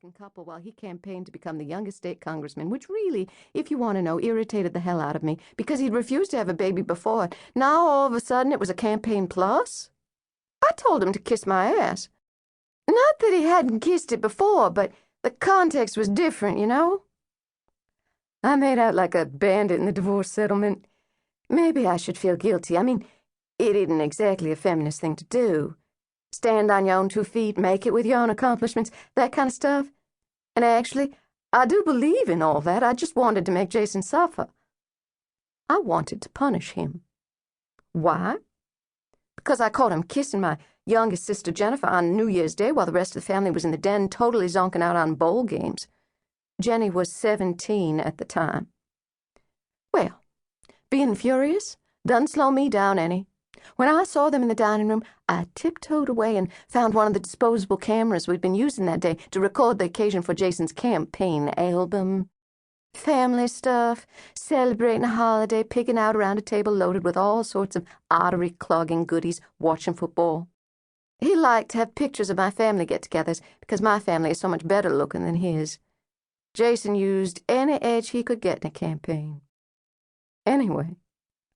American couple while he campaigned to become the youngest state congressman, which really, if you want to know, irritated the hell out of me because he'd refused to have a baby before. Now, all of a sudden, it was a campaign plus. I told him to kiss my ass. Not that he hadn't kissed it before, but the context was different, you know? I made out like a bandit in the divorce settlement. Maybe I should feel guilty. I mean, it isn't exactly a feminist thing to do. Stand on your own 2 feet, make it with your own accomplishments, that kind of stuff. And actually, I do believe in all that. I just wanted to make Jason suffer. I wanted to punish him. Why? Because I caught him kissing my youngest sister Jennifer on New Year's Day while the rest of the family was in the den totally zonking out on bowl games. Jenny was 17 at the time. Well, being furious doesn't slow me down any. When I saw them in the dining room, I tiptoed away and found one of the disposable cameras we'd been using that day to record the occasion for Jason's campaign album. Family stuff, celebrating a holiday, picking out around a table loaded with all sorts of artery-clogging goodies, watching football. He liked to have pictures of my family get-togethers because my family is so much better looking than his. Jason used any edge he could get in a campaign. Anyway,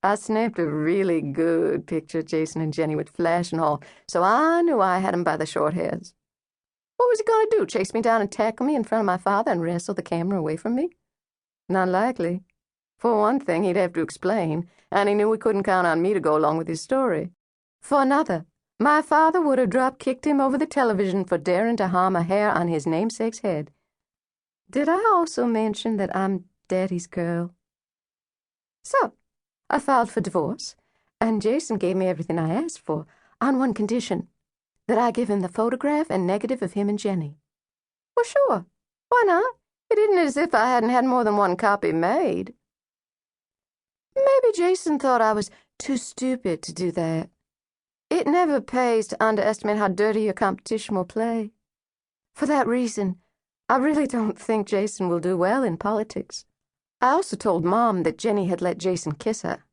I snapped a really good picture of Jason and Jenny with flash and all, so I knew I had him by the short hairs. What was he going to do, chase me down and tackle me in front of my father and wrestle the camera away from me? Not likely. For one thing, he'd have to explain, and he knew he couldn't count on me to go along with his story. For another, my father would have drop-kicked him over the television for daring to harm a hair on his namesake's head. Did I also mention that I'm Daddy's girl? So, I filed for divorce, and Jason gave me everything I asked for, on one condition, that I give him the photograph and negative of him and Jenny. Well, sure. Why not? It isn't as if I hadn't had more than one copy made. Maybe Jason thought I was too stupid to do that. It never pays to underestimate how dirty your competition will play. For that reason, I really don't think Jason will do well in politics. I also told Mom that Jenny had let Jason kiss her.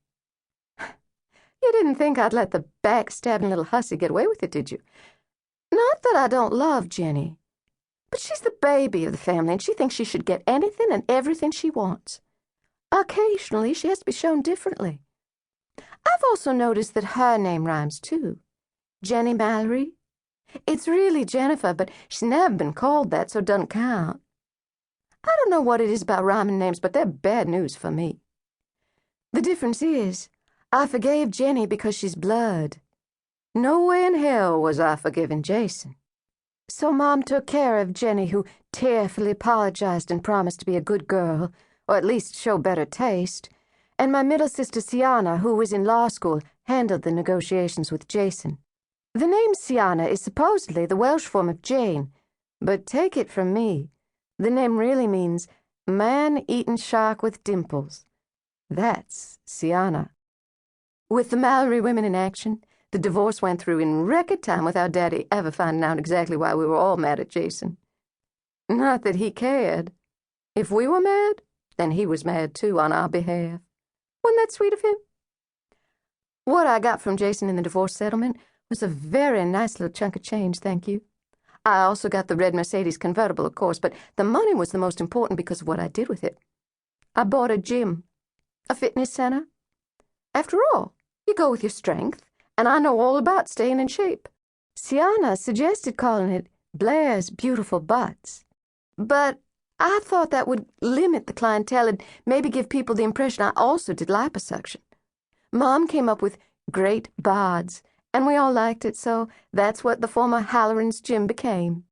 You didn't think I'd let the backstabbing little hussy get away with it, did you? Not that I don't love Jenny, but she's the baby of the family, and she thinks she should get anything and everything she wants. Occasionally, she has to be shown differently. I've also noticed that her name rhymes, too. Jenny Mallory. It's really Jennifer, but she's never been called that, so it doesn't count. I don't know what it is about rhyming names, but they're bad news for me. The difference is, I forgave Jenny because she's blood. No way in hell was I forgiving Jason. So Mom took care of Jenny, who tearfully apologized and promised to be a good girl, or at least show better taste, and my middle sister Sienna, who was in law school, handled the negotiations with Jason. The name Sienna is supposedly the Welsh form of Jane, but take it from me, the name really means man-eaten shark with dimples. That's Sienna. With the Mallory women in action, the divorce went through in record time without Daddy ever finding out exactly why we were all mad at Jason. Not that he cared. If we were mad, then he was mad too on our behalf. Wasn't that sweet of him? What I got from Jason in the divorce settlement was a very nice little chunk of change, thank you. I also got the red Mercedes convertible, of course, but the money was the most important because of what I did with it. I bought a gym, a fitness center. After all, you go with your strength, and I know all about staying in shape. Sienna suggested calling it Blair's Beautiful Butts, but I thought that would limit the clientele and maybe give people the impression I also did liposuction. Mom came up with Great Bods, and we all liked it, so that's what the former Halloran's gym became.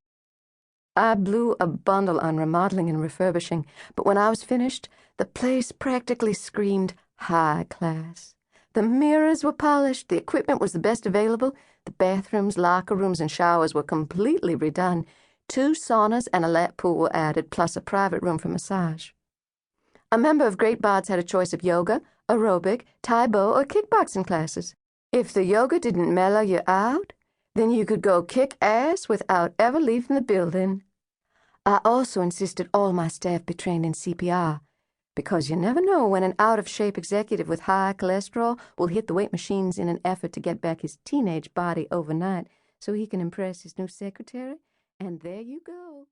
I blew a bundle on remodeling and refurbishing, but when I was finished, the place practically screamed high class. The mirrors were polished, the equipment was the best available, the bathrooms, locker rooms, and showers were completely redone. 2 saunas and a lap pool were added, plus a private room for massage. A member of Great Bods had a choice of yoga, aerobic, Liebow, or kickboxing classes. If the yoga didn't mellow you out, then you could go kick ass without ever leaving the building. I also insisted all my staff be trained in CPR, because you never know when an out-of-shape executive with high cholesterol will hit the weight machines in an effort to get back his teenage body overnight so he can impress his new secretary, and there you go.